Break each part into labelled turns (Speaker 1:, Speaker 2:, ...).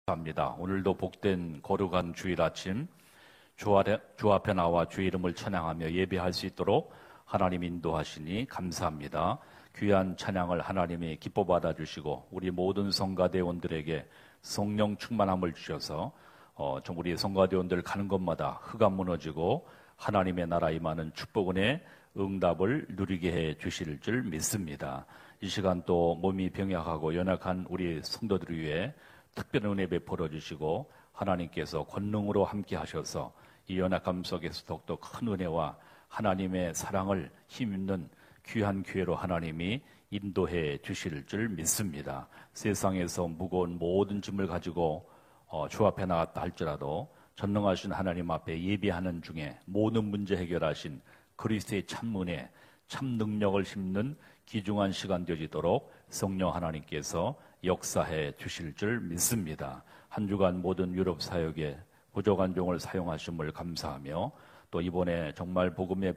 Speaker 1: 합니다. 오늘도 복된 거룩한 주일 아침 주 앞에 나와 주의 이름을 찬양하며 예배할 수 있도록 하나님 인도하시니 감사합니다. 귀한 찬양을 하나님이 기뻐 받아주시고 우리 모든 성가대원들에게 성령 충만함을 주셔서 좀 우리 성가대원들 가는 곳마다 흑암 무너지고 하나님의 나라 임하는 축복은의 응답을 누리게 해 주실 줄 믿습니다. 이 시간 또 몸이 병약하고 연약한 우리 성도들을 위해 특별한 은혜 베풀어 주시고 하나님께서 권능으로 함께 하셔서 이 연약함 속에서 더욱더 큰 은혜와 하나님의 사랑을 힘있는 귀한 기회로 하나님이 인도해 주실 줄 믿습니다. 세상에서 무거운 모든 짐을 가지고 주 앞에 나갔다 할지라도 전능하신 하나님 앞에 예배하는 중에 모든 문제 해결하신 그리스도의 참 은혜, 참 능력을 심는 귀중한 시간 되어지도록 성령 하나님께서 역사해 주실 줄 믿습니다. 한 주간 모든 유럽 사역에 부족한 종을 사용하심을 감사하며 또 이번에 정말 복음에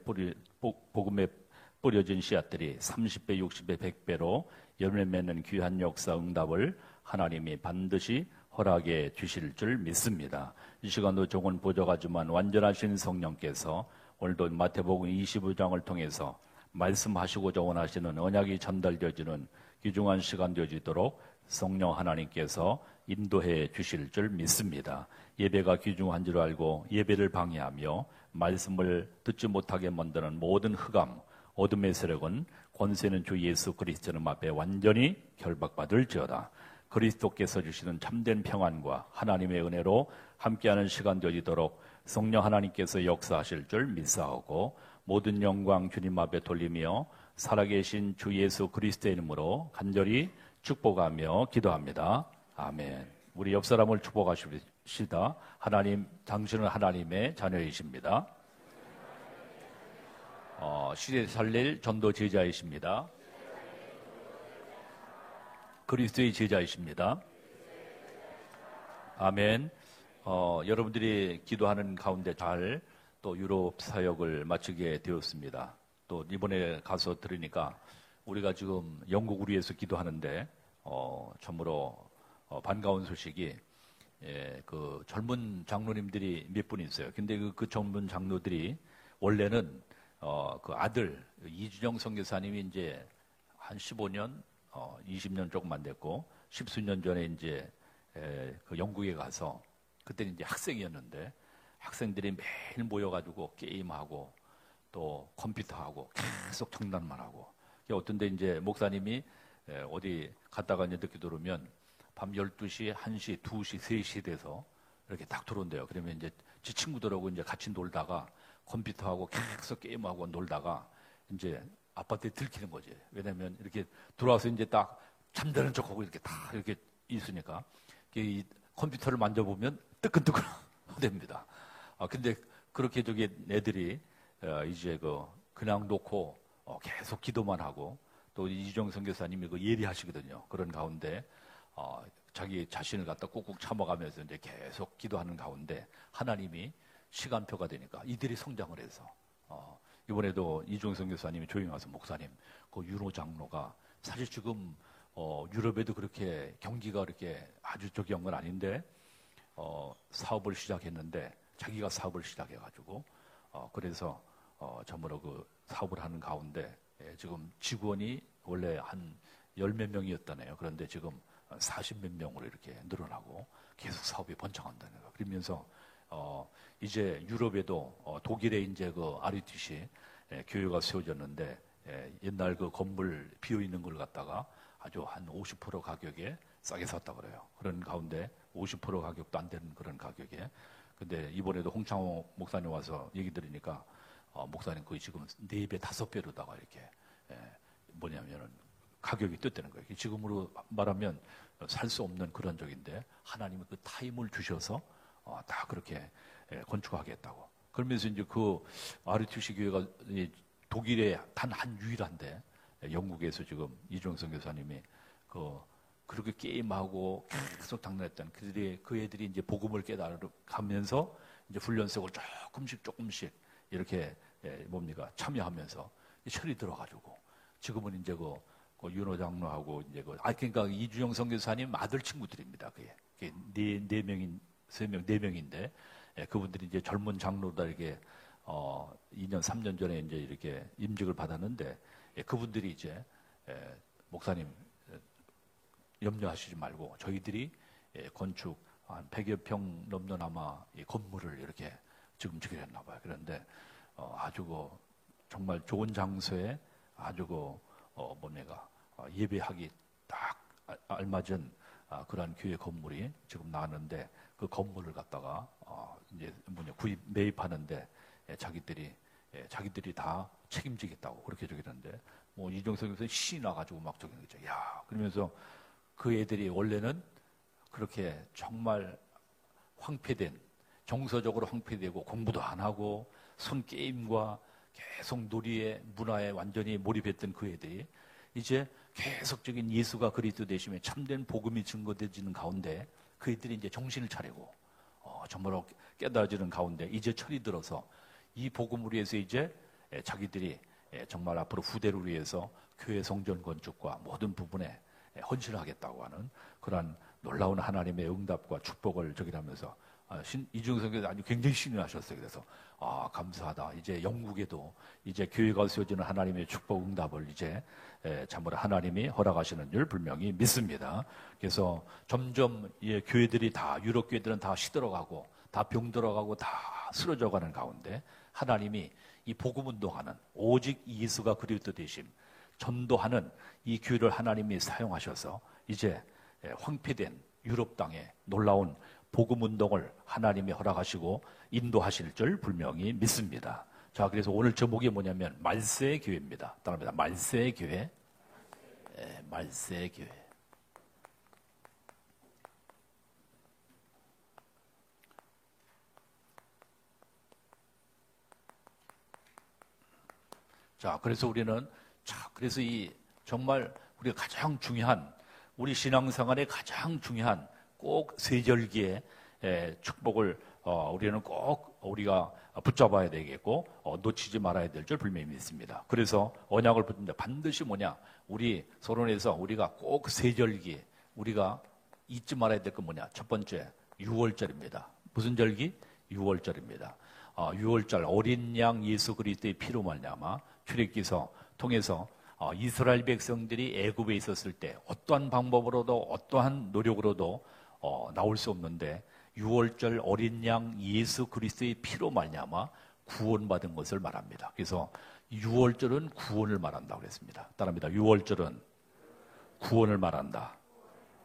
Speaker 1: 뿌려진 씨앗들이 30배, 60배, 100배로 열매 맺는 귀한 역사 응답을 하나님이 반드시 허락해 주실 줄 믿습니다. 이 시간도 조금 부족하지만 완전하신 성령께서 오늘도 마태복음 25장을 통해서 말씀하시고자 원하시는 언약이 전달되어지는 귀중한 시간 되어지도록 성령 하나님께서 인도해 주실 줄 믿습니다. 예배가 귀중한 줄 알고 예배를 방해하며 말씀을 듣지 못하게 만드는 모든 흑암, 어둠의 세력은 권세는 주 예수 그리스도님 앞에 완전히 결박받을지어다. 그리스도께서 주시는 참된 평안과 하나님의 은혜로 함께하는 시간 되어지도록 성령 하나님께서 역사하실 줄 믿사오고 모든 영광 주님 앞에 돌리며 살아계신 주 예수 그리스도의 이름으로 간절히 축복하며 기도합니다. 아멘. 우리 옆 사람을 축복하십시다. 하나님, 당신은 하나님의 자녀이십니다. 시대 살릴 전도 제자이십니다. 그리스도의 제자이십니다. 아멘. 여러분들이 기도하는 가운데 잘 또 유럽 사역을 마치게 되었습니다. 또 이번에 가서 들으니까 우리가 지금 영국을 위해서 기도하는데 참으로 반가운 소식이 그 젊은 장로님들이 몇 분 있어요. 근데 그 젊은 장로들이 원래는 그 아들 이준영 선교사님이 이제 한 15년, 20년 조금 안 됐고 10수년 전에 이제 그 영국에 가서 그때는 이제 학생이었는데 학생들이 매일 모여가지고 게임하고 또 컴퓨터하고 계속 장난만 하고 어떤 데 이제 목사님이 어디 갔다가 이제 늦게 들어오면 밤 12시, 1시, 2시, 3시 돼서 이렇게 딱 들어온대요. 그러면 이제 지 친구들하고 이제 같이 놀다가 컴퓨터하고 계속 게임하고 놀다가 이제 아파트에 들키는 거지. 왜냐면 이렇게 들어와서 이제 딱 잠자는 척하고 이렇게 다 이렇게 있으니까 이 컴퓨터를 만져보면 뜨끈뜨끈 됩니다. 근데 그렇게 저기 애들이 이제 그냥 놓고 계속 기도만 하고 또 이주영 선교사님이 예리하시거든요. 그런 가운데 자기 자신을 갖다 꾹꾹 참아가면서 이제 계속 기도하는 가운데 하나님이 시간표가 되니까 이들이 성장을 해서 이번에도 이주영 선교사님이 조용히 와서 목사님, 그 유로 장로가 사실 지금 유럽에도 그렇게 경기가 그렇게 아주 저기 한 건 아닌데 사업을 시작했는데 자기가 사업을 시작해가지고 그래서 전부로 그 사업을 하는 가운데 지금 직원이 원래 한 10몇 명이었다네요. 그런데 지금 40몇 명으로 이렇게 늘어나고 계속 사업이 번창한다는 거예요. 그러면서 이제 유럽에도 독일에 이제 그 RUTC 교회가 세워졌는데 옛날 그 건물 비어 있는 걸 갖다가 아주 한 50% 가격에 싸게 샀다 그래요. 그런 가운데 50% 가격도 안 되는 그런 가격에. 근데 이번에도 홍창호 목사님 와서 얘기 들으니까 목사님 거의 지금 4배, 5배로다가 이렇게 뭐냐면은 가격이 떴다는 거예요. 지금으로 말하면 살 수 없는 그런 적인데 하나님이 그 타임을 주셔서 다 그렇게 건축하겠다고. 그러면서 이제 그 RUTC 교회가 독일에 단 한 유일한데 영국에서 지금 이주영 선교사님이 그렇게 게임하고 계속 장난했던 그 애들이 이제 복음을 깨달아가면서 이제 훈련석을 조금씩 이렇게 참여하면서 철이 들어가지고 지금은 이제 그 윤호 장로하고 이제 그러니까 이주영 선교사님 아들 친구들입니다. 그게 네 명인, 세 명, 네 명인데, 그분들이 이제 젊은 장로들에게 2년, 3년 전에 이제 이렇게 임직을 받았는데, 그분들이 이제 목사님 염려하시지 말고 저희들이 건축 한 100여 평 넘는 아마 이 건물을 이렇게 지금 지게 했나 봐요. 그런데 아주 정말 좋은 장소에 아주 예배하기 딱 알맞은 그러한 교회 건물이 지금 나왔는데 그 건물을 갖다가 이제 매입하는데 자기들이 다 책임지겠다고 그렇게 저기는데 뭐 이종석 교수는 신이 나가지고 막 저기는 거죠. 야, 그러면서 그 애들이 원래는 그렇게 정말 정서적으로 황폐되고 공부도 안 하고 손 게임과 계속 놀이의 문화에 완전히 몰입했던 그 애들이 이제 계속적인 예수가 그리스도 되심에 참된 복음이 증거되지는 가운데 그 애들이 이제 정신을 차리고 정말로 깨달아지는 가운데 이제 철이 들어서 이 복음을 위해서 이제 자기들이 정말 앞으로 후대를 위해서 교회 성전 건축과 모든 부분에 헌신하겠다고 하는 그러한 놀라운 하나님의 응답과 축복을 저기하면서 이중성 교수 아주 굉장히 신이 나셨어요. 그래서 감사하다. 이제 영국에도 이제 교회가 세워지는 하나님의 축복 응답을 이제 참으로 하나님이 허락하시는 줄 분명히 믿습니다. 그래서 점점 교회들이 다 유럽 교회들은 다 시들어가고 다 병들어가고 다 쓰러져가는 가운데 하나님이 이 복음 운동하는 오직 예수가 그리스도 되심 전도하는 이 교회를 하나님이 사용하셔서 이제 황폐된 유럽 땅에 놀라운 복음 운동을 하나님이 허락하시고 인도하실 줄 분명히 믿습니다. 자, 그래서 오늘 제목이 뭐냐면 말세의 교회입니다. 따라합니다. 말세의 교회. 말세의 교회. 자, 그래서 우리는 그래서 정말 우리가 가장 중요한 우리 신앙생활의 가장 중요한 꼭 세절기의 축복을 우리는 꼭 우리가 붙잡아야 되겠고 놓치지 말아야 될 줄 분명히 믿습니다. 그래서 언약을 붙는데 반드시 뭐냐? 우리 서론에서 우리가 꼭 세절기 우리가 잊지 말아야 될 건 뭐냐? 첫 번째 6월절입니다. 무슨 절기? 6월절입니다. 6월절 어린 양 예수 그리스도의 피로 말미암아 출애굽기서 통해서 이스라엘 백성들이 애굽에 있었을 때 어떠한 방법으로도 어떠한 노력으로도 나올 수 없는데 6월절 어린 양 예수 그리스도의 피로 말미암아 구원받은 것을 말합니다. 그래서 6월절은 구원을 말한다고 그랬습니다. 따라합니다. 6월절은 구원을 말한다.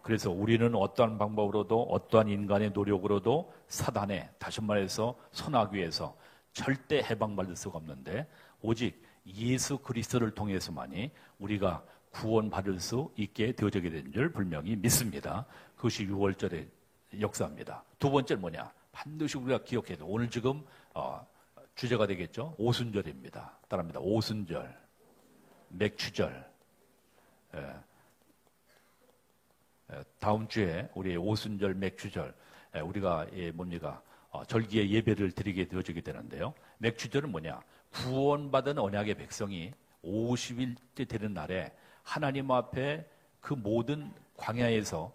Speaker 1: 그래서 우리는 어떠한 방법으로도 어떠한 인간의 노력으로도 사단에 다시 말해서 선악위에서 절대 해방받을 수가 없는데 오직 예수 그리스도를 통해서만이 우리가 구원받을 수 있게 되어지게 된 줄 분명히 믿습니다. 그것이 6월절의 역사입니다. 두 번째는 뭐냐? 반드시 우리가 기억해야 돼요. 오늘 지금 주제가 되겠죠? 오순절입니다. 따라합니다. 오순절, 맥추절. 다음 주에 우리 오순절, 맥추절 우리가 절기의 예배를 드리게 되어지게 되는데요. 맥추절은 뭐냐? 구원받은 언약의 백성이 50일째 되는 날에 하나님 앞에 그 모든 광야에서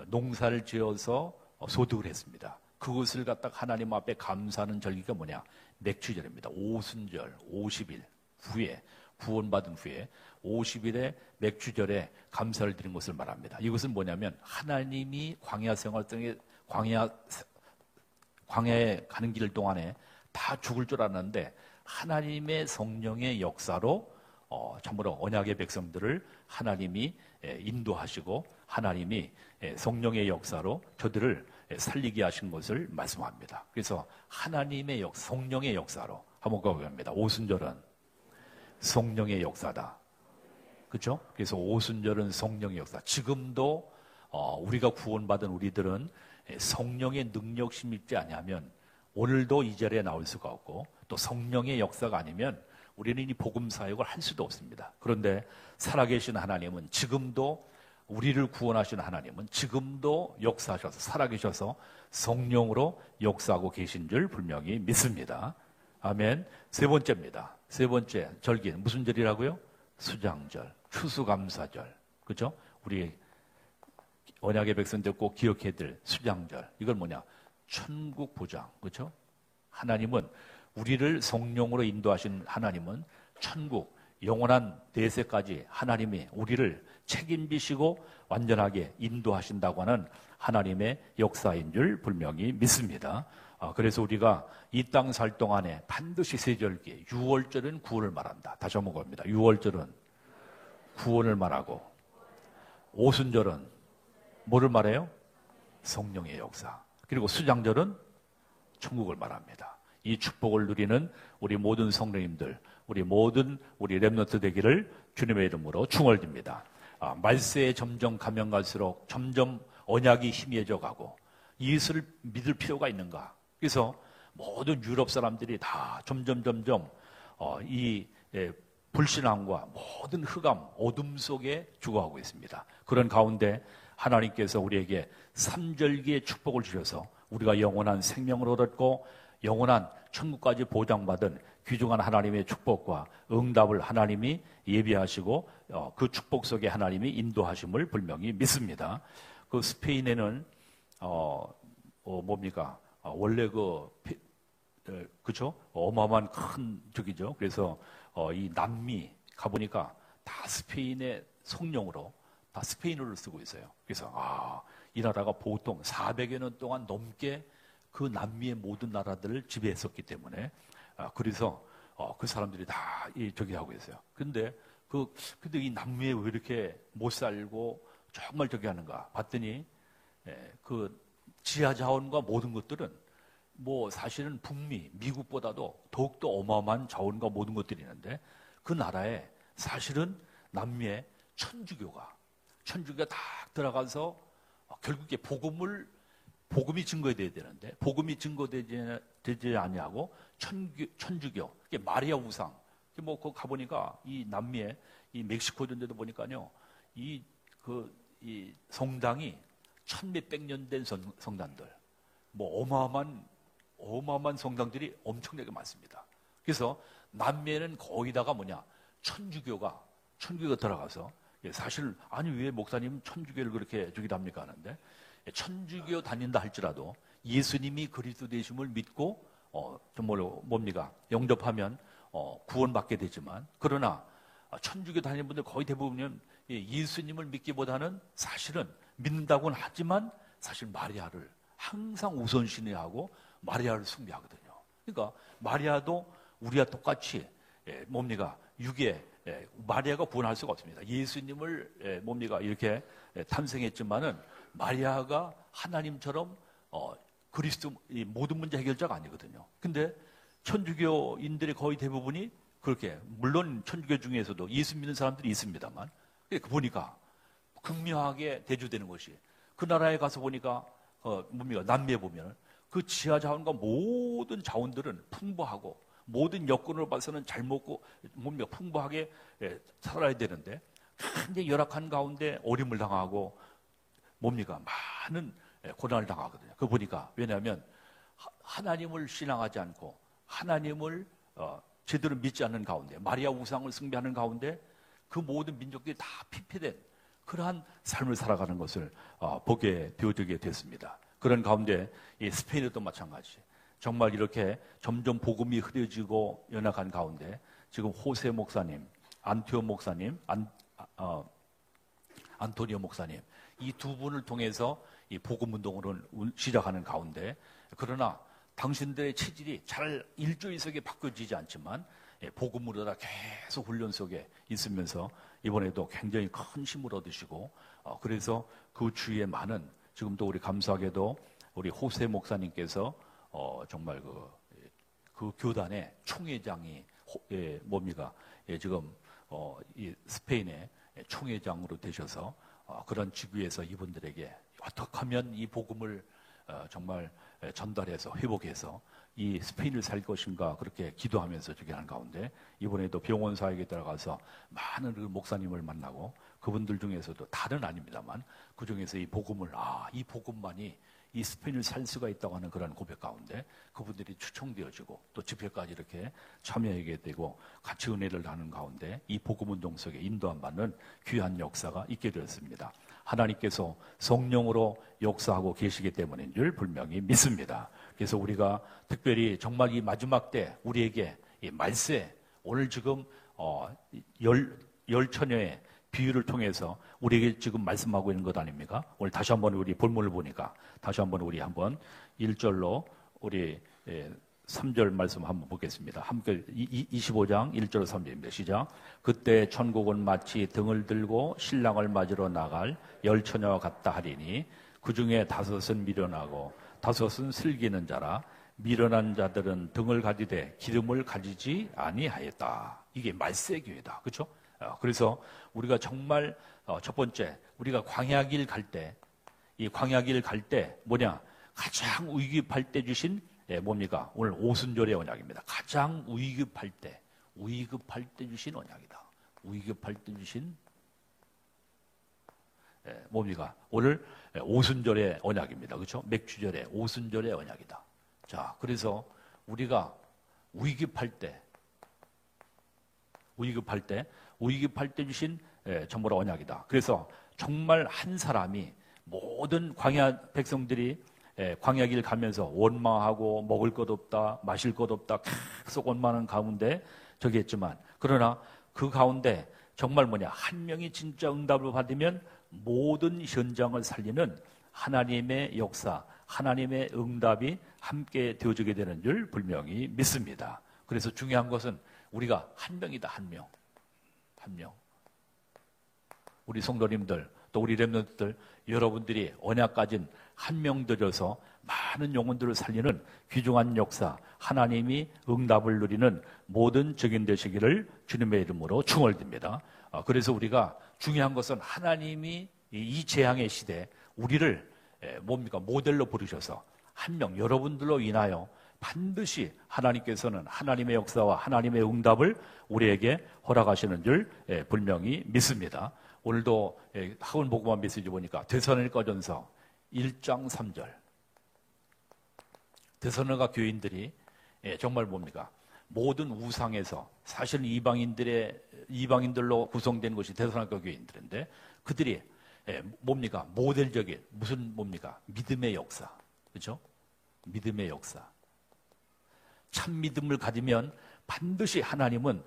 Speaker 1: 농사를 지어서 소득을 했습니다. 그것을 갖다가 하나님 앞에 감사하는 절기가 뭐냐? 맥추절입니다. 오순절 50일 후에 구원받은 후에 50일의 맥추절에 감사를 드린 것을 말합니다. 이것은 뭐냐면 하나님이 광야 생활 중에 광야에 가는 길 동안에 다 죽을 줄 알았는데 하나님의 성령의 역사로 참으로 언약의 백성들을 하나님이 인도하시고 하나님이 성령의 역사로 저들을 살리게 하신 것을 말씀합니다. 그래서 하나님의 성령의 역사로 한번 가보겠습니다. 오순절은 성령의 역사다. 그렇죠? 그래서 오순절은 성령의 역사. 지금도 우리가 구원받은 우리들은 성령의 능력심 있지 아니하면 오늘도 이 자리에 나올 수가 없고 또 성령의 역사가 아니면 우리는 이 복음 사역을 할 수도 없습니다. 그런데 살아계신 하나님은 지금도 우리를 구원하신 하나님은 지금도 역사하셔서 살아계셔서 성령으로 역사하고 계신 줄 분명히 믿습니다. 아멘. 세 번째입니다. 세 번째 절기는 무슨 절이라고요? 수장절, 추수감사절. 그렇죠? 우리 언약의 백성들 꼭 기억해야 될 수장절. 이건 뭐냐? 천국 보장. 그렇죠? 하나님은 우리를 성령으로 인도하신 하나님은 천국, 영원한 대세까지 하나님이 우리를 책임지시고 완전하게 인도하신다고 하는 하나님의 역사인 줄 분명히 믿습니다. 그래서 우리가 이 땅 살 동안에 반드시 세절기, 유월절은 구원을 말한다. 다시 한번 겁니다. 유월절은 구원을 말하고, 오순절은 뭐를 말해요? 성령의 역사. 그리고 수장절은 천국을 말합니다. 이 축복을 누리는 우리 모든 성도님들, 우리 모든 우리 렘넌트 되기를 주님의 이름으로 축원드립니다. 말세에 점점 가면 갈수록 점점 언약이 희미해져 가고 예수를 믿을 필요가 있는가? 그래서 모든 유럽 사람들이 다 점점 이 불신앙과 모든 흑암, 어둠 속에 죽어가고 있습니다. 그런 가운데 하나님께서 우리에게 삼절기의 축복을 주셔서 우리가 영원한 생명을 얻었고 영원한 천국까지 보장받은 귀중한 하나님의 축복과 응답을 하나님이 예비하시고 그 축복 속에 하나님이 인도하심을 분명히 믿습니다. 그 스페인에는 뭡니까? 원래 그죠? 어마어마한 큰 적이죠. 그래서 이 남미 가보니까 다 스페인의 성령으로 다 스페인어를 쓰고 있어요. 그래서 이 나라가 보통 400여 년 동안 넘게 그 남미의 모든 나라들을 지배했었기 때문에 그래서 그 사람들이 다 저기 하고 있어요. 근데 이 남미에 왜 이렇게 못 살고 정말 저기 하는가 봤더니 그 지하 자원과 모든 것들은 뭐 사실은 북미, 미국보다도 더욱더 어마어마한 자원과 모든 것들이 있는데 그 나라에 사실은 남미에 천주교가 딱 들어가서 결국에 복음이 증거돼야 되는데 복음이 증거되지 아니하고 천주교, 마리아 우상, 뭐 그 가보니까 이 남미에 이 멕시코 이런 데도 보니까요 이 성당이 1,몇백 년 된 성당들, 뭐 어마어마한 성당들이 엄청나게 많습니다. 그래서 남미에는 거기다가 천주교가 들어가서 사실 아니 왜 목사님 천주교를 그렇게 저기다 합니까 하는데 천주교 다닌다 할지라도 예수님이 그리스도 되심을 믿고 뭡니까 영접하면 구원받게 되지만 그러나 천주교 다니는 분들 거의 대부분은 예수님을 믿기보다는 사실은 믿는다고는 하지만 사실 마리아를 항상 우선순위하고 마리아를 숭배하거든요. 그러니까 마리아도 우리와 똑같이 육에 마리아가 구원할 수가 없습니다. 예수님을 이렇게 탄생했지만은 마리아가 하나님처럼 그리스도 모든 문제 해결자가 아니거든요. 근데 천주교인들의 거의 대부분이 그렇게 물론 천주교 중에서도 예수 믿는 사람들이 있습니다만 보니까 극명하게 대조되는 것이 그 나라에 가서 보니까 남미에 보면 그 지하 자원과 모든 자원들은 풍부하고 모든 여건으로 봐서는 잘 먹고 풍부하게 살아야 되는데 굉장히 열악한 가운데 어림을 당하고 많은 고난을 당하거든요. 그거 보니까 왜냐하면 하나님을 신앙하지 않고 하나님을 제대로 믿지 않는 가운데 마리아 우상을 숭배하는 가운데 그 모든 민족들이 다 피폐된 그러한 삶을 살아가는 것을 보게 되어지게 됐습니다. 그런 가운데 이 스페인에도 마찬가지. 정말 이렇게 점점 복음이 흐려지고 연약한 가운데 지금 호세 목사님, 안티오 목사님, 안토니오 목사님 이 두 분을 통해서 이 복음 운동을 시작하는 가운데 그러나 당신들의 체질이 잘 일조이석에 바뀌어지지 않지만 복음으로다 계속 훈련 속에 있으면서 이번에도 굉장히 큰 힘을 얻으시고 그래서 그 주위에 많은 지금도 우리 감사하게도 우리 호세 목사님께서 정말 그 교단의 총회장이 지금 이 스페인의 총회장으로 되셔서 그런 직위에서 이분들에게 어떻게 하면 이 복음을 정말 전달해서 회복해서 이 스페인을 살 것인가 그렇게 기도하면서 저기 하는 가운데 이번에도 병원 사역에 들어가서 많은 그 목사님을 만나고 그분들 중에서도 다른 아닙니다만 그 중에서 이 복음을 이 복음만이 이 스페인을 살 수가 있다고 하는 그런 고백 가운데 그분들이 추청되어지고 또 집회까지 이렇게 참여하게 되고 같이 은혜를 나누는 가운데 이 복음 운동 속에 인도함 받는 귀한 역사가 있게 되었습니다. 하나님께서 성령으로 역사하고 계시기 때문인 줄 분명히 믿습니다. 그래서 우리가 특별히 정말 이 마지막 때 우리에게 이 말세, 오늘 지금 열 처녀의 비유를 통해서 우리에게 지금 말씀하고 있는 것 아닙니까? 오늘 다시 한번 우리 본문을 보니까 다시 한번 우리 한번 1절로 우리 3절 말씀 한번 보겠습니다. 함께 25장 1절 3절입니다. 시작. 그때 천국은 마치 등을 들고 신랑을 맞으러 나갈 열 처녀와 같다 하리니 그 중에 5은 미련하고 5은 슬기는 자라. 미련한 자들은 등을 가지되 기름을 가지지 아니하였다. 이게 말세 교회다. 그렇죠? 그래서 우리가 정말 첫 번째 우리가 광야길 갈 때 이 광야길 갈 때 뭐냐? 가장 위급할 때 주신 뭡니까? 오늘 오순절의 언약입니다. 가장 위급할 때 주신 언약이다. 위급할 때 주신 뭡니까? 오늘 오순절의 언약입니다. 그렇죠? 맥주절의 오순절의 언약이다. 자, 그래서 우리가 위급할 때 주신 정말 언약이다. 그래서 정말 한 사람이 모든 광야 백성들이 광야길 가면서 원망하고 먹을 것 없다, 마실 것 없다 계속 원망하는 가운데 저기 했지만 그러나 그 가운데 정말 뭐냐? 한 명이 진짜 응답을 받으면 모든 현장을 살리는 하나님의 역사, 하나님의 응답이 함께 되어지게 되는 줄 분명히 믿습니다. 그래서 중요한 것은 우리가 한 명이다. 한 명. 우리 성도님들 또 우리 렘넌트들 여러분들이 언약 가진 한 명 들여서 많은 영혼들을 살리는 귀중한 역사, 하나님이 응답을 누리는 모든 증인 되시기를 주님의 이름으로 축원드립니다. 그래서 우리가 중요한 것은 하나님이 이 재앙의 시대에 우리를 모델로 부르셔서 한 명 여러분들로 인하여 반드시 하나님께서는 하나님의 역사와 하나님의 응답을 우리에게 허락하시는 줄 분명히 믿습니다. 오늘도 학원 복음화 메시지 보니까 데살로니가전서 1장 3절 데살로니가 교인들이 정말 뭡니까? 모든 우상에서 사실은 이방인들로 구성된 것이 데살로니가 교인들인데 그들이 뭡니까? 모델적인 무슨 뭡니까? 믿음의 역사. 그렇죠? 믿음의 역사. 참 믿음을 가지면 반드시 하나님은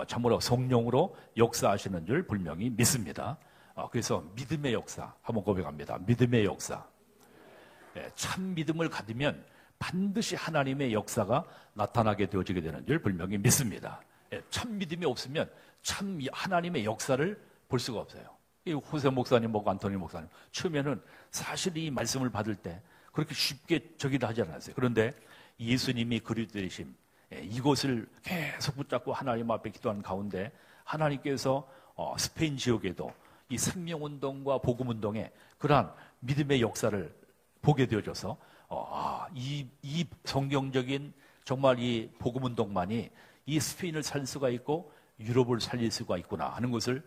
Speaker 1: 참으로 성령으로 역사하시는 줄 분명히 믿습니다. 그래서 믿음의 역사 한번 고백합니다. 믿음의 역사. 참 믿음을 가지면 반드시 하나님의 역사가 나타나게 되어지게 되는 줄 분명히 믿습니다. 참 믿음이 없으면 참 하나님의 역사를 볼 수가 없어요. 이 호세 목사님, 안토니 목사님 처음에는 사실 이 말씀을 받을 때 그렇게 쉽게 저기도 하지 않았어요. 그런데 예수님이 그리스도이심 이것을 계속 붙잡고 하나님 앞에 기도하는 가운데 하나님께서 스페인 지역에도 이 생명운동과 복음운동에 그러한 믿음의 역사를 보게 되어져서 이 성경적인 정말 이 복음운동만이 이 스페인을 살릴 수가 있고 유럽을 살릴 수가 있구나 하는 것을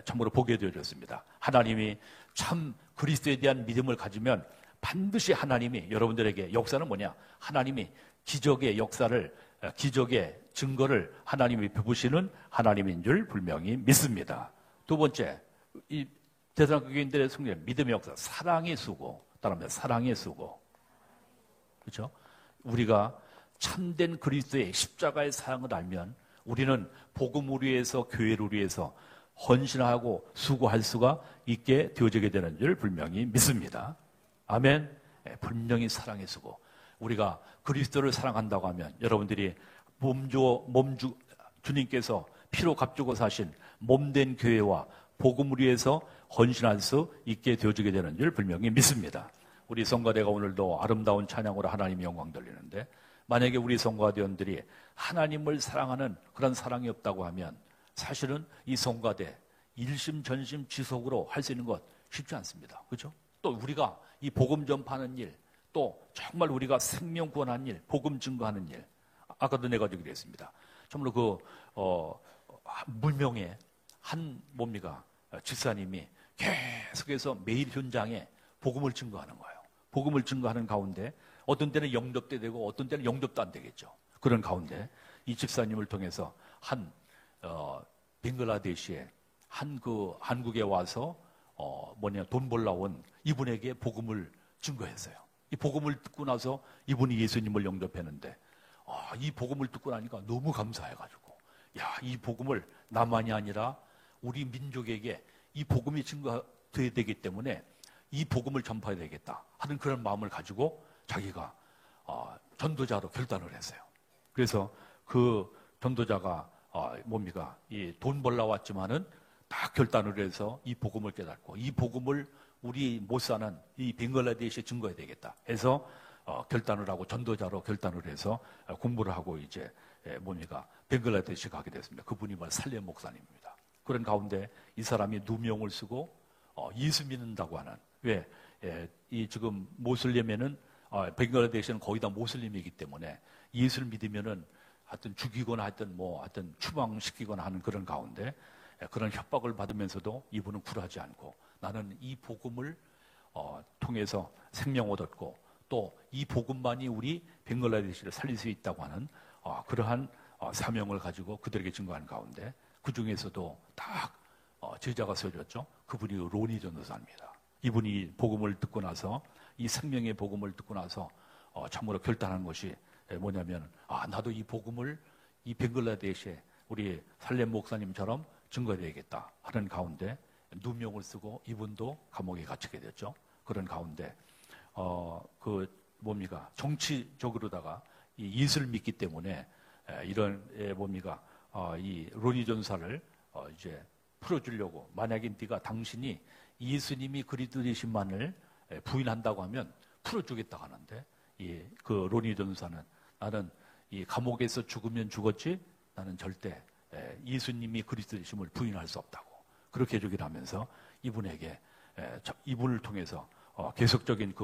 Speaker 1: 참으로 보게 되어졌습니다. 하나님이 참 그리스도에 대한 믿음을 가지면 반드시 하나님이 여러분들에게 역사는 뭐냐? 하나님이 기적의 역사를 기적의 증거를 하나님이 베푸시는 하나님인 줄 분명히 믿습니다. 두 번째, 이 데살로니가 교인들의 성령 믿음의 역사, 사랑의 수고. 따라합니다. 사랑의 수고. 그렇죠? 우리가 참된 그리스도의 십자가의 사랑을 알면 우리는 복음을 위해서 교회를 위해서 헌신하고 수고할 수가 있게 되어지게 되는 줄 분명히 믿습니다. 아멘. 분명히 사랑의 수고. 우리가 그리스도를 사랑한다고 하면 여러분들이 주님께서 피로 값주고 사신 몸된 교회와 복음을 위해서 헌신할 수 있게 되어지게 되는 줄 분명히 믿습니다. 우리 성가대가 오늘도 아름다운 찬양으로 하나님의 영광 돌리는데 만약에 우리 성가대원들이 하나님을 사랑하는 그런 사랑이 없다고 하면 사실은 이 성가대 일심 전심 지속으로 할 수 있는 것 쉽지 않습니다. 그렇죠? 또 우리가 이 복음 전파하는 일, 또 정말 우리가 생명 구원하는 일, 복음 증거하는 일. 아까도 내가 저기 그랬습니다. 정말로 물명의 한 집사님이 계속해서 매일 현장에 복음을 증거하는 거예요. 복음을 증거하는 가운데 어떤 때는 영접도 되고 어떤 때는 영접도 안 되겠죠. 그런 가운데 이 집사님을 통해서 벤글라데시에 한국에 와서 돈 벌러 온 이분에게 복음을 증거했어요. 이 복음을 듣고 나서 이분이 예수님을 영접했는데, 이 복음을 듣고 나니까 너무 감사해가지고, 이 복음을 나만이 아니라 우리 민족에게 이 복음이 증거돼야 되기 때문에 이 복음을 전파해야 되겠다 하는 그런 마음을 가지고 자기가 전도자로 결단을 했어요. 그래서 그 전도자가 이 돈 벌러 왔지만은 딱 결단을 해서 이 복음을 깨닫고 이 복음을 우리 못 사는 이 벵글라데시에 증거해야 되겠다 해서 결단을 하고 전도자로 결단을 해서 공부를 하고 이제 벵글라데시 가게 됐습니다. 그분이 바로 살렘 목사님입니다. 그런 가운데 이 사람이 누명을 쓰고 예수 믿는다고 하는, 이 지금 모슬렘에는 벵글라데시는 거의 다 모슬림이기 때문에 예수를 믿으면은 하여튼 죽이거나 하여튼 추방시키거나 하는 그런 가운데 그런 협박을 받으면서도 이분은 굴하지 않고 나는 이 복음을 통해서 생명 얻었고 또 이 복음만이 우리 벵글라데시를 살릴 수 있다고 하는 그러한 사명을 가지고 그들에게 증거하는 가운데 그 중에서도 딱 제자가 세워졌죠. 그분이 로니 전도사입니다. 이분이 복음을 듣고 나서 이 생명의 복음을 듣고 나서 참으로 결단한 것이 뭐냐면 나도 이 복음을 이 벵글라데시에 우리 살렘 목사님처럼 증거해야겠다 하는 가운데 누명을 쓰고 이분도 감옥에 갇히게 됐죠. 그런 가운데 정치적으로다가 이 예수를 믿기 때문에 이런 이 로니 전사를 이제 풀어주려고, 만약에 당신이 예수님이 그리스도이신만을 부인한다고 하면 풀어주겠다고 하는데 그 로니 전사는 나는 이 감옥에서 죽으면 죽었지 나는 절대 예수님이 그리스도이심을 부인할 수 없다고 그렇게 해주기를 하면서 이분을 통해서 계속적인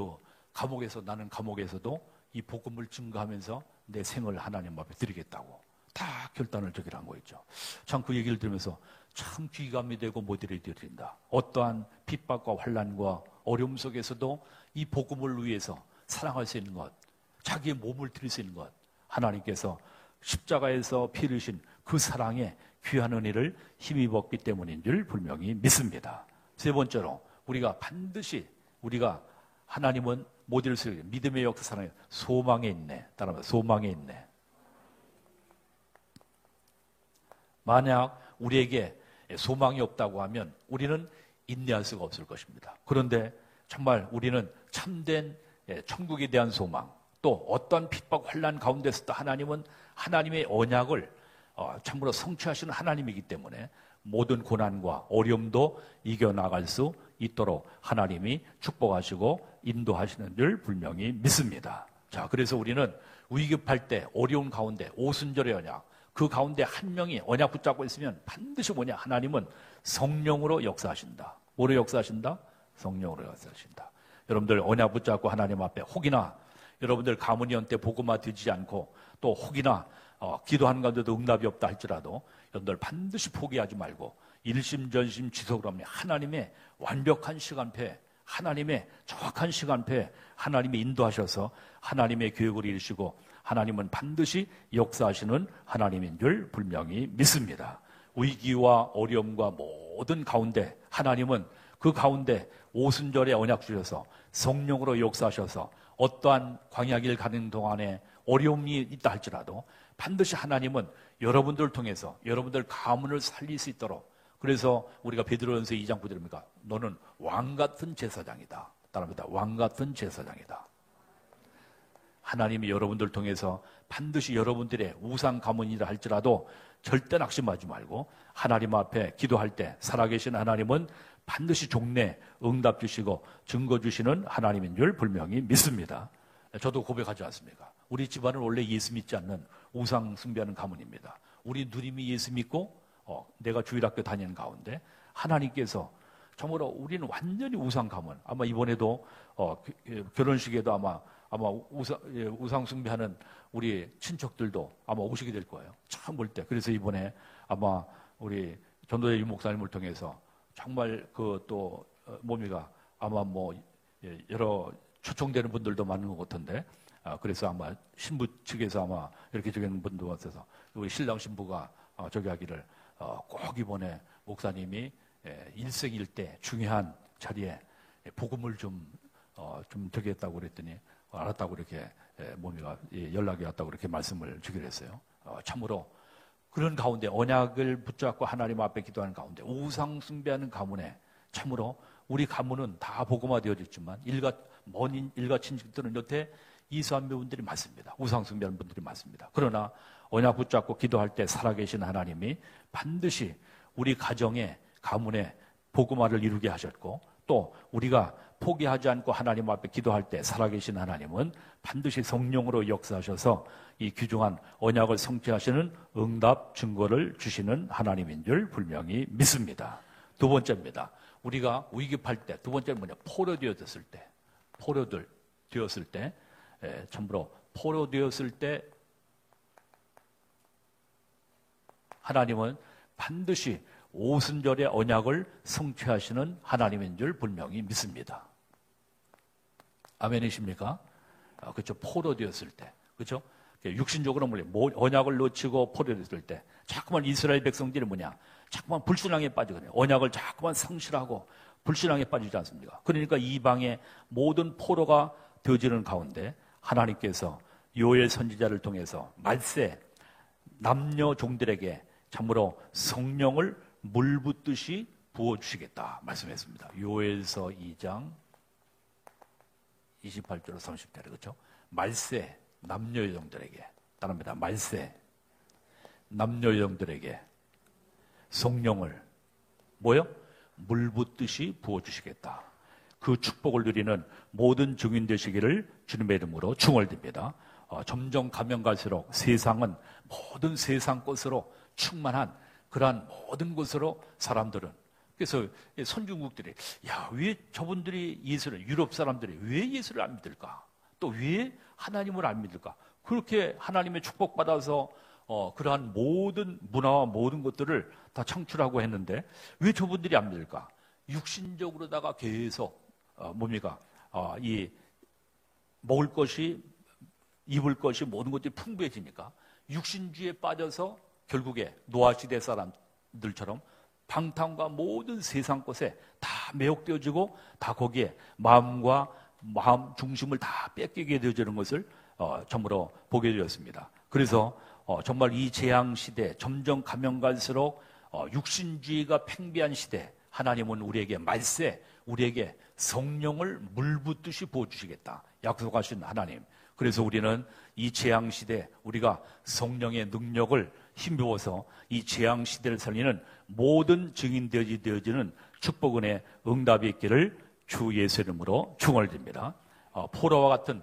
Speaker 1: 나는 감옥에서도 이 복음을 증거하면서 내 생을 하나님 앞에 드리겠다고 다 결단을 저기를 한 거였죠. 참 그 얘기를 들으면서 참 귀감이 되고 모델이 되어진다. 어떠한 핍박과 환난과 어려움 속에서도 이 복음을 위해서 사랑할 수 있는 것, 자기의 몸을 드릴 수 있는 것, 하나님께서 십자가에서 피 흘리신 그 사랑에 귀한 은혜를 힘입었기 때문인 줄 분명히 믿습니다. 세 번째로 우리가 하나님은 모델을 쓰는 믿음의 역사 사랑에 소망에 있네. 따라서 소망에 있네. 만약 우리에게 소망이 없다고 하면 우리는 인내할 수가 없을 것입니다. 그런데 정말 우리는 참된 천국에 대한 소망, 또 어떠한 핍박 환난 가운데서도 하나님은 하나님의 언약을 참으로 성취하시는 하나님이기 때문에 모든 고난과 어려움도 이겨나갈 수 있도록 하나님이 축복하시고 인도하시는 줄 분명히 믿습니다. 자, 그래서 우리는 위급할 때 어려운 가운데 오순절의 언약, 그 가운데 한 명이 언약 붙잡고 있으면 반드시 하나님은 성령으로 역사하신다. 뭐로 역사하신다? 성령으로 역사하신다. 여러분들 언약 붙잡고 하나님 앞에 혹이나 여러분들 가문이원 때 복음화 되지 않고 또 혹이나 기도하는 가운데도 응답이 없다 할지라도 여러분들 반드시 포기하지 말고 일심전심 지속으로 하면 하나님의 완벽한 시간표에, 하나님의 정확한 시간표에 하나님이 인도하셔서 하나님의 교육을 이루시고 하나님은 반드시 역사하시는 하나님인 줄 분명히 믿습니다. 위기와 어려움과 모든 가운데 하나님은 그 가운데 오순절에 언약 주셔서 성령으로 역사하셔서 어떠한 광야길 가는 동안에 어려움이 있다 할지라도 반드시 하나님은 여러분들을 통해서 여러분들 가문을 살릴 수 있도록, 그래서 우리가 베드로전서 2장 9절입니까? 너는 왕같은 제사장이다. 따라합니다. 왕같은 제사장이다. 하나님이 여러분들을 통해서 반드시 여러분들의 우상 가문이라 할지라도 절대 낙심하지 말고 하나님 앞에 기도할 때 살아계신 하나님은 반드시 종래 응답 주시고 증거 주시는 하나님인 줄 분명히 믿습니다. 저도 고백하지 않습니까? 우리 집안은 원래 예수 믿지 않는 우상 숭배하는 가문입니다. 우리 누님이 예수 믿고 내가 주일학교 다니는 가운데 하나님께서 정말로 우리는 완전히 우상 가문. 아마 이번에도 결혼식에도 아마 우상 숭배하는 우리 친척들도 아마 오시게 될 거예요. 처음 볼 때. 그래서 이번에 아마 우리 전도자 유목사님을 통해서 정말 아마 여러 초청되는 분들도 많은 것 같은데, 그래서 아마 신부 측에서 아마 이렇게 적는 분도 왔어서 우리 신랑 신부가 저기 하기를 꼭 이번에 목사님이 일생일대 중요한 자리에 복음을 좀 드리겠다고 그랬더니 알았다고 이렇게 모미가 연락이 왔다고 이렇게 말씀을 주기로 했어요. 참으로 그런 가운데 언약을 붙잡고 하나님 앞에 기도하는 가운데 우상 숭배하는 가문에 참으로 우리 가문은 다 복음화되어졌지만 먼 일가 친척들은 여태 이수한 분들이 많습니다. 우상 숭배하는 분들이 많습니다. 그러나 언약 붙잡고 기도할 때 살아계신 하나님이 반드시 우리 가정에 가문에 복음화를 이루게 하셨고 또 우리가 포기하지 않고 하나님 앞에 기도할 때 살아계신 하나님은 반드시 성령으로 역사하셔서 이 귀중한 언약을 성취하시는 응답 증거를 주시는 하나님인 줄 분명히 믿습니다. 두 번째입니다. 우리가 위급할 때, 두 번째는 뭐냐? 포로되었을 때, 참으로 포로되었을 때 하나님은 반드시 오순절의 언약을 성취하시는 하나님인 줄 분명히 믿습니다. 아멘이십니까? 그렇죠. 포로되었을 때, 그렇죠. 육신적으로 언약을 놓치고 포로되었을 때, 자꾸만 이스라엘 백성들이 뭐냐? 자꾸만 불신앙에 빠지거든요. 언약을 자꾸만 상실하고 불신앙에 빠지지 않습니까? 그러니까 이방의 모든 포로가 되어지는 가운데 하나님께서 요엘 선지자를 통해서 말세 남녀 종들에게 참으로 성령을 물 붓듯이 부어주시겠다 말씀했습니다. 요엘서 2장 28절 30절에 그렇죠? 말세 남녀 여종들에게 따릅니다. 말세 남녀 여종들에게 성령을 뭐요? 물 붓듯이 부어주시겠다. 그 축복을 누리는 모든 증인 되시기를 주님의 이름으로 축원드립니다. 점점 가면 갈수록 세상은 모든 세상 것으로 충만한 그러한 모든 것으로 사람들은 그래서 선진국들이 왜 저분들이 예수를 유럽 사람들이 왜 예수를 안 믿을까? 또 왜 하나님을 안 믿을까? 그렇게 하나님의 축복받아서 그러한 모든 문화와 모든 것들을 다 창출하고 했는데 왜 저분들이 안 믿을까? 육신적으로다가 계속 뭡니까? 이 먹을 것이 입을 것이 모든 것들이 풍부해지니까 육신주의에 빠져서 결국에 노아시대 사람들처럼 방탕과 모든 세상 것에 다 매혹되어지고 다 거기에 마음 중심을 다 뺏기게 되어지는 것을 참으로 보게 되었습니다. 그래서 정말 이 재앙시대 점점 가면 갈수록 육신주의가 팽배한 시대 하나님은 우리에게 말세 우리에게 성령을 물 붓듯이 부어주시겠다 약속하신 하나님. 그래서 우리는 이 재앙시대 우리가 성령의 능력을 힘입어서 이 재앙시대를 살리는 모든 증인 되어지는 축복은의 응답이 있기를 주 예수 이름으로 축원드립니다. 포로와 같은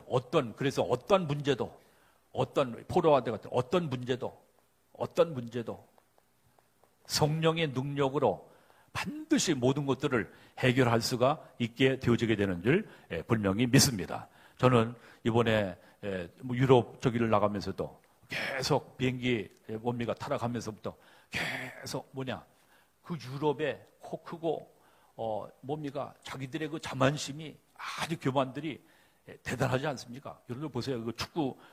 Speaker 1: 그래서 어떤 문제도 포로와 같은 어떤 문제도 성령의 능력으로 반드시 모든 것들을 해결할 수가 있게 되어지게 되는 줄 분명히 믿습니다. 저는 이번에 유럽 저기를 나가면서도 계속 비행기 타락하면서부터 계속 그 유럽의 코 크고 자기들의 그 자만심이 아주 교만들이 대단하지 않습니까? 여러분들 보세요. 그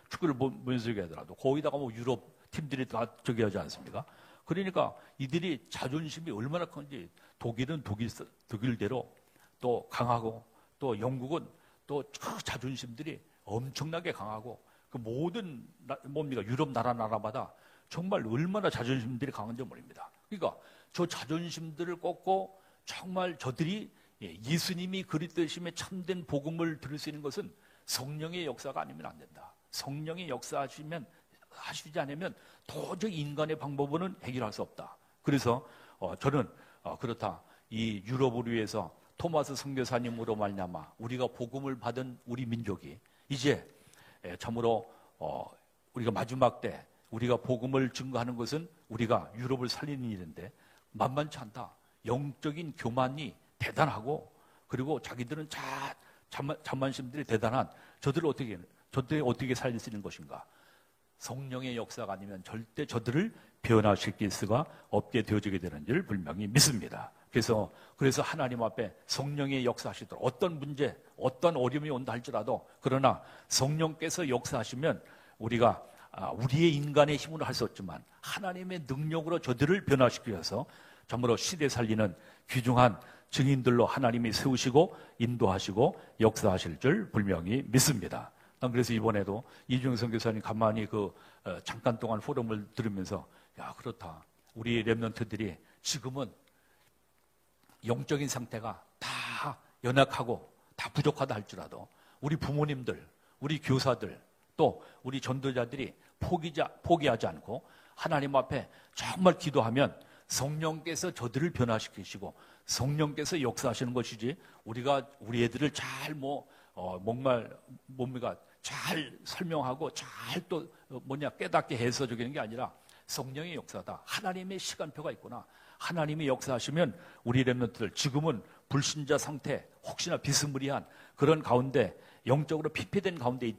Speaker 1: 축구를 보면서 얘기하더라도 거기다가 유럽 팀들이 다 저기 하지 않습니까? 그러니까 이들이 자존심이 얼마나 큰지 독일은 독일대로 또 강하고 또 영국은 또 그 자존심들이 엄청나게 강하고 그 모든 유럽 나라마다 정말 얼마나 자존심들이 강한지 모릅니다. 그러니까 저 자존심들을 꺾고 정말 저들이 예수님이 그리스도심에 참된 복음을 들을 수 있는 것은 성령의 역사가 아니면 안 된다. 성령의 하시지 않으면 도저히 인간의 방법으로는 해결할 수 없다. 그래서 저는 그렇다. 이 유럽을 위해서 토마스 선교사님으로 말미암아 우리가 복음을 받은 우리 민족이 이제 참으로 우리가 마지막 때 우리가 복음을 증거하는 것은 우리가 유럽을 살리는 일인데 만만치 않다. 영적인 교만이 대단하고 그리고 자기들은 자만심들이 대단한 저들을 어떻게 살릴 수 있는 것인가? 성령의 역사가 아니면 절대 저들을 변화시킬 수가 없게 되어지게 되는 줄 분명히 믿습니다. 그래서 하나님 앞에 성령의 역사하시도록 어떤 문제, 어떤 어려움이 온다 할지라도 그러나 성령께서 역사하시면 우리가 우리의 인간의 힘으로 할 수 없지만 하나님의 능력으로 저들을 변화시켜서 정말로 시대 살리는 귀중한 증인들로 하나님이 세우시고 인도하시고 역사하실 줄 분명히 믿습니다. 난 그래서 이번에도 이준영 선교사님 가만히 잠깐 동안 포럼을 들으면서 야, 그렇다. 우리 렘넌트들이 지금은 영적인 상태가 다 연약하고 다 부족하다 할지라도 우리 부모님들, 우리 교사들, 또 우리 전도자들이 포기하지 않고 하나님 앞에 정말 기도하면 성령께서 저들을 변화시키시고 성령께서 역사하시는 것이지 우리가 우리 애들을 잘 잘 설명하고 잘 깨닫게 해서 저기는 게 아니라 성령의 역사다. 하나님의 시간표가 있구나. 하나님이 역사하시면 우리 렘넌트들 지금은 불신자 상태 혹시나 비스무리한 그런 가운데 영적으로 피폐된 가운데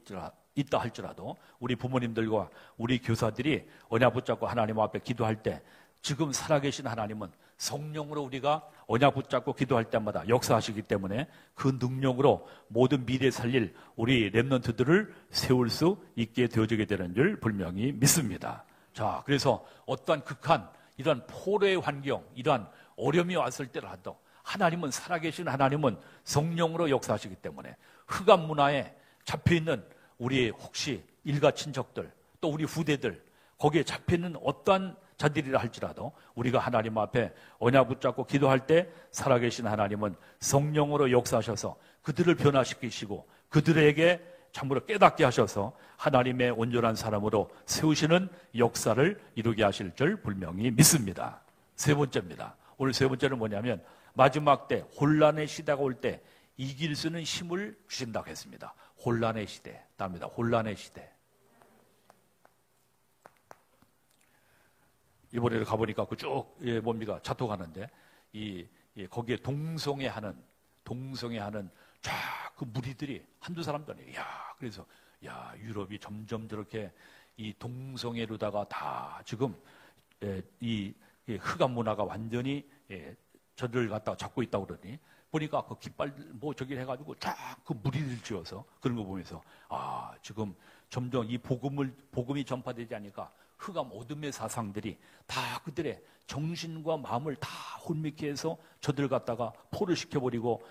Speaker 1: 있다 할지라도 우리 부모님들과 우리 교사들이 언약 붙잡고 하나님 앞에 기도할 때 지금 살아계신 하나님은 성령으로 우리가 언약 붙잡고 기도할 때마다 역사하시기 때문에 그 능력으로 모든 미래 살릴 우리 렘넌트들을 세울 수 있게 되어지게 되는 줄 분명히 믿습니다. 자, 그래서 어떠한 극한 이러한 포로의 환경, 이러한 어려움이 왔을 때라도 하나님은 살아계신 하나님은 성령으로 역사하시기 때문에 흑암 문화에 잡혀있는 우리 혹시 일가 친척들 또 우리 후대들 거기에 잡혀있는 어떠한 자들이라 할지라도 우리가 하나님 앞에 언약 붙잡고 기도할 때 살아계신 하나님은 성령으로 역사하셔서 그들을 변화시키시고 그들에게 참으로 깨닫게 하셔서 하나님의 온전한 사람으로 세우시는 역사를 이루게 하실 줄 분명히 믿습니다. 세 번째입니다. 오늘 세 번째는 뭐냐면 마지막 때 혼란의 시대가 올 때 이길 수 있는 힘을 주신다고 했습니다. 혼란의 시대, 답니다. 혼란의 시대. 이번에 가보니까 그쭉 차토 가는데 거기에 동성애하는 쫙 그 무리들이 한두 사람도 아니에요. 그래서 유럽이 점점 저렇게 이 동성애로다가 다 지금 이 흑암 문화가 완전히 저들을 갖다가 잡고 있다고 그러니 보니까 그 깃발 저기 해가지고 쫙 그 무리를 지어서 그런 거 보면서 지금 점점 이 복음이 전파되지 않으니까 흑암 어둠의 사상들이 다 그들의 정신과 마음을 다 혼미케 해서 저들 갖다가 포를 시켜버리고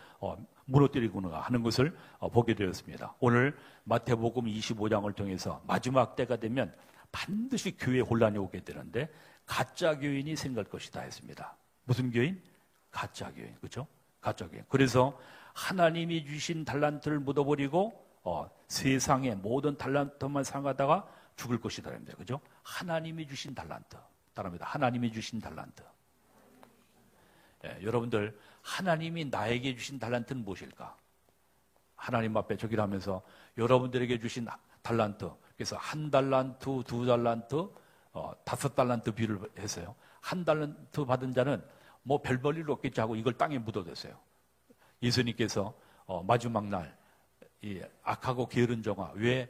Speaker 1: 무너뜨리구나 하는 것을 보게 되었습니다. 오늘 마태복음 25장을 통해서 마지막 때가 되면 반드시 교회 혼란이 오게 되는데 가짜 교인이 생길 것이다 했습니다. 무슨 교인? 가짜 교인. 그렇죠? 가짜 교인. 그래서 하나님이 주신 달란트를 묻어버리고 세상의 모든 달란트만 사용하다가 죽을 것이다. 그죠? 하나님이 주신 달란트. 따라합니다. 하나님이 주신 달란트. 여러분들, 하나님이 나에게 주신 달란트는 무엇일까? 하나님 앞에 저기라면서 여러분들에게 주신 달란트. 그래서 1달란트, 2달란트, 5달란트 비를 했어요. 1달란트 받은 자는 별 볼일 없겠지 하고 이걸 땅에 묻어뒀어요. 예수님께서 마지막 날 이 악하고 게으른 종아 왜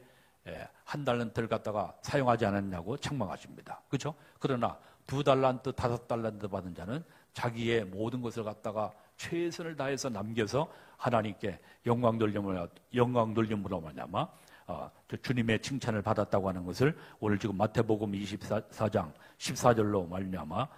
Speaker 1: 1달란트를 갖다가 사용하지 않았냐고 책망하십니다. 그렇죠? 그러나 2달란트, 5달란트 받은 자는 자기의 모든 것을 갖다가 최선을 다해서 남겨서 하나님께 영광 돌림으로 말미암아 주님의 칭찬을 받았다고 하는 것을 오늘 지금 마태복음 24장 14절로 말미암아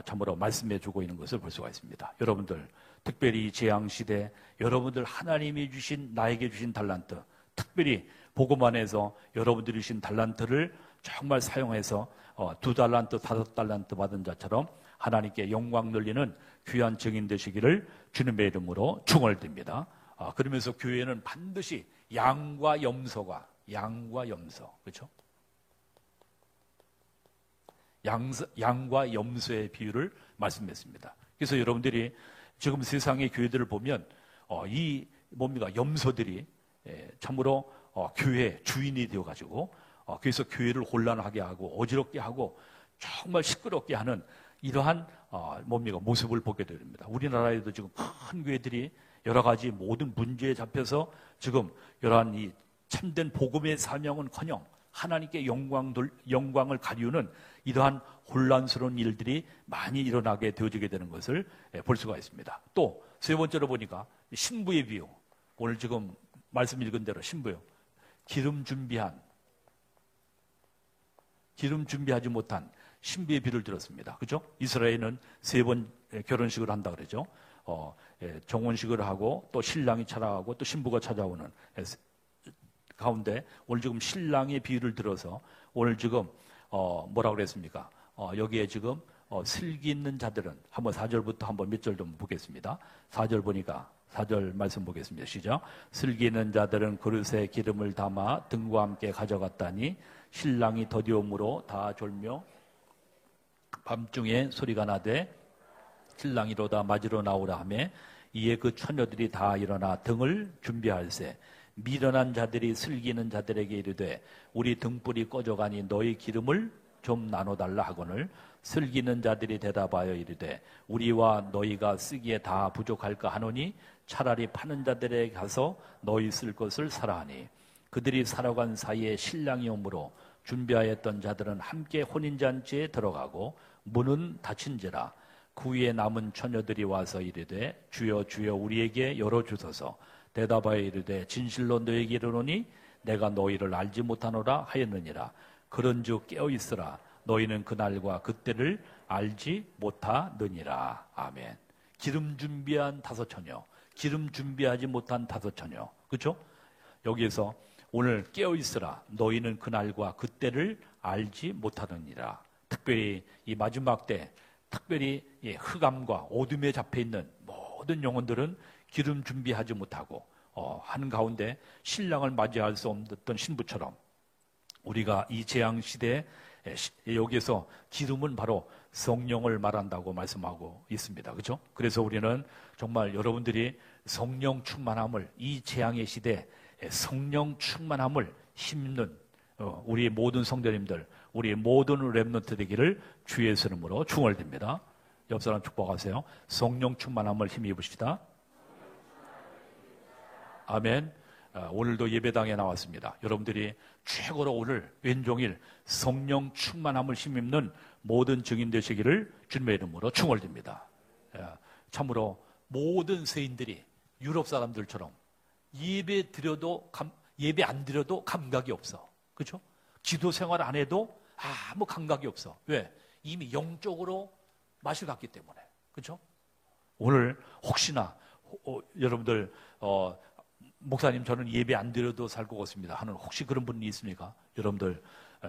Speaker 1: 참으로 말씀해 주고 있는 것을 볼 수가 있습니다. 여러분들 특별히 재앙시대 여러분들 하나님이 나에게 주신 달란트 특별히 복음 안에서 여러분들이 주신 달란트를 정말 사용해서 2달란트, 5달란트 받은 자처럼 하나님께 영광 돌리는 귀한 증인 되시기를 주님의 이름으로 축원드립니다. 그러면서 교회는 반드시 양과 염소, 그렇죠? 양과 염소의 비유를 말씀했습니다. 그래서 여러분들이 지금 세상의 교회들을 보면 염소들이 참으로 교회 주인이 되어가지고 그래서 교회를 혼란하게 하고 어지럽게 하고 정말 시끄럽게 하는 이러한 모습을 보게 됩니다. 우리나라에도 지금 큰 교회들이 여러 가지 모든 문제에 잡혀서 지금 이러한 이 참된 복음의 사명은커녕 하나님께 영광을 가리우는 이러한 혼란스러운 일들이 많이 일어나게 되어지게 되는 것을 볼 수가 있습니다. 또 세 번째로 보니까 신부의 비유, 오늘 지금 말씀 읽은 대로 신부요. 기름 준비하지 못한 신부의 비를 들었습니다. 그죠? 이스라엘은 3번 결혼식을 한다 그러죠. 정혼식을 하고 또 신랑이 찾아가고 또 신부가 찾아오는 가운데 오늘 지금 신랑의 비유를 들어서 오늘 지금 뭐라고 그랬습니까? 여기에 지금 슬기 있는 자들은 한번 4절부터 한번 몇 절 좀 보겠습니다. 4절 보니까 4절 말씀 보겠습니다. 시작. 슬기 있는 자들은 그릇에 기름을 담아 등과 함께 가져갔다니 신랑이 더디움으로 다 졸며 밤중에 소리가 나되 신랑이로다 맞으러 나오라 하매 이에 그 처녀들이 다 일어나 등을 준비할세 미련한 자들이 슬기는 자들에게 이르되 우리 등불이 꺼져가니 너희 기름을 좀 나눠달라 하거늘 슬기는 자들이 대답하여 이르되 우리와 너희가 쓰기에 다 부족할까 하노니 차라리 파는 자들에게 가서 너희 쓸 것을 사라 하니 그들이 살아간 사이에 신랑이 오므로 준비하였던 자들은 함께 혼인잔치에 들어가고 문은 닫힌지라 그 위에 남은 처녀들이 와서 이르되 주여 주여 우리에게 열어주소서 대답하여 이르되 진실로 너에게 이르노니 내가 너희를 알지 못하노라 하였느니라 그런즉 깨어있으라 너희는 그날과 그때를 알지 못하느니라. 아멘. 기름 준비한 5처녀, 기름 준비하지 못한 5처녀, 그렇죠? 여기에서 오늘 깨어있으라 너희는 그날과 그때를 알지 못하느니라. 특별히 이 마지막 때 특별히 흑암과 어둠에 잡혀있는 모든 영혼들은 기름 준비하지 못하고 하는 가운데 신랑을 맞이할 수 없던 신부처럼 우리가 이 재앙시대에 여기에서 기름은 바로 성령을 말한다고 말씀하고 있습니다. 그렇죠? 그래서 우리는 정말 여러분들이 성령 충만함을 이 재앙의 시대에 성령 충만함을 힘입는 우리 모든 성도님들, 우리 모든 렘넌트 되기를 주의 이름으로 축원드립니다. 옆 사람 축복하세요. 성령 충만함을 힘입으시다. 아멘. 오늘도 예배당에 나왔습니다. 여러분들이 최고로 오늘 왼종일 성령 충만함을 힘입는 모든 증인 되시기를 주님의 이름으로 축원드립니다. 참으로 모든 세인들이 유럽 사람들처럼 예배 안 드려도 감각이 없어. 그렇죠? 기도 생활 안 해도 아무 감각이 없어. 왜? 이미 영적으로 맛을 갔기 때문에. 그렇죠? 오늘 혹시나 여러분들 목사님 저는 예배 안 드려도 살 것 같습니다 하는 혹시 그런 분이 있습니까? 여러분들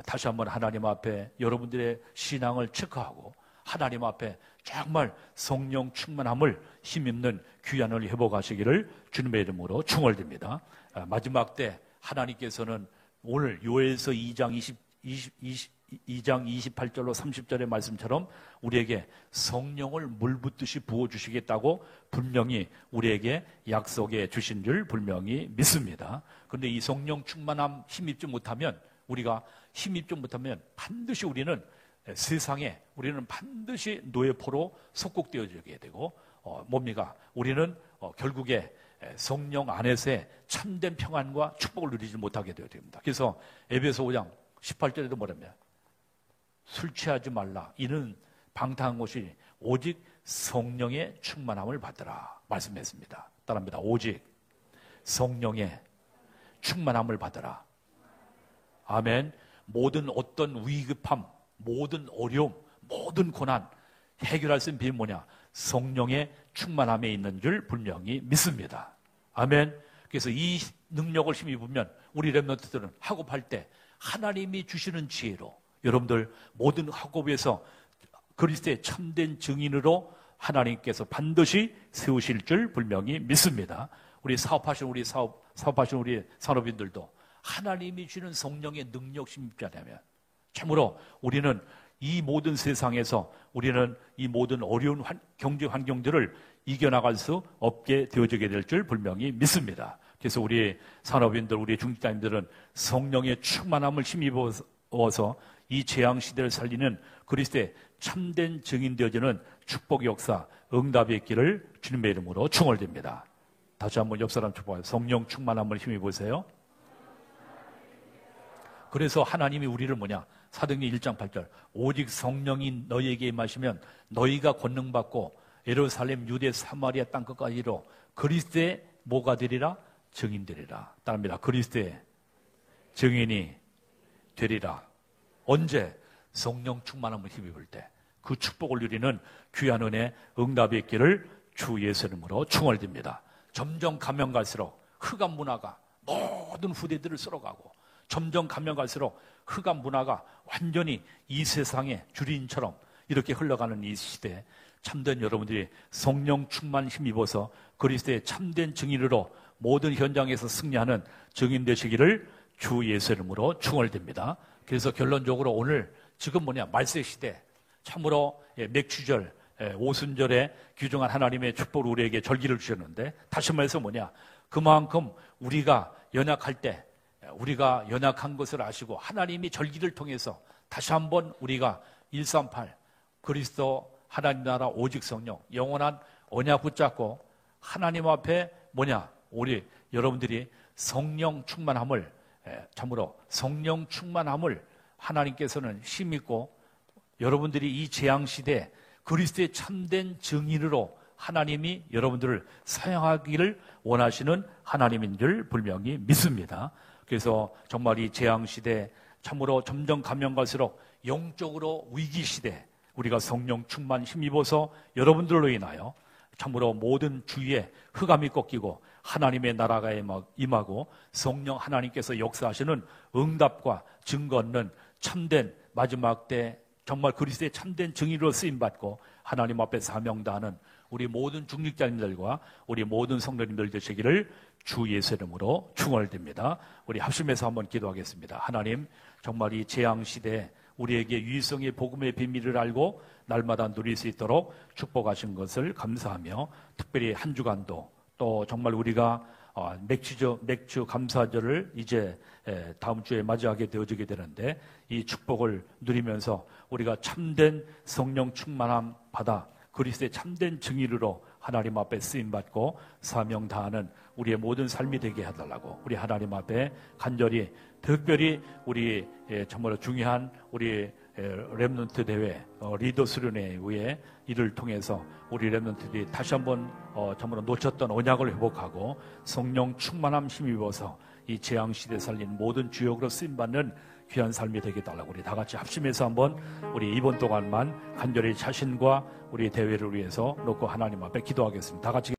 Speaker 1: 다시 한번 하나님 앞에 여러분들의 신앙을 체크하고 하나님 앞에 정말 성령 충만함을 힘입는 귀한을 회복하시기를 주님의 이름으로 축원드립니다. 마지막 때 하나님께서는 오늘 요엘서 2장 28절로 30절의 말씀처럼 우리에게 성령을 물붓듯이 부어주시겠다고 분명히 우리에게 약속해 주신 줄 분명히 믿습니다. 그런데 이 성령 충만함 힘입지 못하면 우리가 힘입지 못하면 반드시 우리는 세상에 우리는 반드시 노예포로 속국되어지게 되고 뭡니까? 우리는 결국에 성령 안에서의 참된 평안과 축복을 누리지 못하게 되어야 됩니다. 그래서 에베소 5장 18절에도 뭐라며? 술 취하지 말라. 이는 방탕한 것이 오직 성령의 충만함을 받으라 말씀했습니다. 따라합니다. 오직 성령의 충만함을 받으라. 아멘. 모든 어떤 위급함, 모든 어려움, 모든 고난 해결할 수 있는 비밀이 뭐냐? 성령의 충만함에 있는 줄 분명히 믿습니다. 아멘. 그래서 이 능력을 힘입으면 우리 렘넌트들은 학업할 때 하나님이 주시는 지혜로 여러분들 모든 학업에서 그리스도의 참된 증인으로 하나님께서 반드시 세우실 줄 분명히 믿습니다. 우리 사업하시는 우리 산업인들도 하나님이 주는 성령의 능력 힘입지 않으면 참으로 우리는 이 모든 세상에서 우리는 이 모든 어려운 경제 환경들을 이겨나갈 수 없게 되어지게 될 줄 분명히 믿습니다. 그래서 우리 산업인들, 우리 중직자님들은 성령의 충만함을 힘입어서 이 재앙시대를 살리는 그리스도의 참된 증인 되어지는 축복의 역사, 응답의 길을 주님의 이름으로 축원드립니다. 다시 한번 옆 사람 축복하세요. 성령 충만함을 힘입으세요. 그래서 하나님이 우리를 뭐냐? 사도행전 1장 8절 오직 성령이 너희에게 임하시면 너희가 권능받고 예루살렘, 유대, 사마리아 땅끝까지로 그리스도의 뭐가 되리라? 증인 되리라. 따릅니다. 그리스도의 증인이 되리라. 언제? 성령 충만함을 힘입을 때 그 축복을 누리는 귀한 은혜 응답이 있기를 주 예수 이름으로 축원드립니다. 점점 가면 갈수록 흑암 문화가 모든 후대들을 쓸어가고, 점점 가면 갈수록 흑암 문화가 완전히 이 세상의 주린처럼 이렇게 흘러가는 이 시대에 참된 여러분들이 성령 충만 힘입어서 그리스도의 참된 증인으로 모든 현장에서 승리하는 증인 되시기를 주 예수 이름으로 축원드립니다. 그래서 결론적으로 오늘 지금 말세 시대 참으로 맥추절, 오순절에 귀중한 하나님의 축복을 우리에게 절기를 주셨는데, 다시 말해서 그만큼 우리가 연약할 때 우리가 연약한 것을 아시고 하나님이 절기를 통해서 다시 한번 우리가 138 그리스도 하나님 나라 오직 성령 영원한 언약 붙잡고 하나님 앞에 우리 여러분들이 성령 충만함을, 참으로 성령 충만함을 하나님께서는 힘있고 여러분들이 이 재앙시대에 그리스도의 참된 증인으로 하나님이 여러분들을 사용하기를 원하시는 하나님인 줄 분명히 믿습니다. 그래서 정말 이 재앙시대 참으로 점점 가면 갈수록 영적으로 위기시대 우리가 성령 충만 힘입어서 여러분들로 인하여 참으로 모든 주위에 흑암이 꺾이고 하나님의 나라가 임하고 성령 하나님께서 역사하시는 응답과 증거 얻는 참된 마지막 때 정말 그리스도의 참된 증인으로 쓰임받고 하나님 앞에 사명다하는 우리 모든 중직자님들과 우리 모든 성도님들 되시기를 주 예수 이름으로 축원드립니다. 우리 합심해서 한번 기도하겠습니다. 하나님, 정말 이 재앙시대에 우리에게 유일성의 복음의 비밀을 알고 날마다 누릴 수 있도록 축복하신 것을 감사하며, 특별히 한 주간도 또 정말 우리가 맥주 감사절을 이제 다음 주에 맞이하게 되어지게 되는데, 이 축복을 누리면서 우리가 참된 성령 충만함 받아 그리스도의 참된 증인으로 하나님 앞에 쓰임받고 사명 다하는 우리의 모든 삶이 되게 해달라고 우리 하나님 앞에 간절히, 특별히 우리 정말 중요한 우리 렘넌트 대회 리더 수련회 후에 이를 통해서 우리 렘넌트들이 다시 한번 정말 놓쳤던 언약을 회복하고 성령 충만함 힘입어서 이 재앙시대에 살린 모든 주역으로 쓰임받는 귀한 삶이 되게 해달라고 우리 다 같이 합심해서 한번 우리 이번 동안만 간절히 자신과 우리 대회를 위해서 놓고 하나님 앞에 기도하겠습니다. 다 같이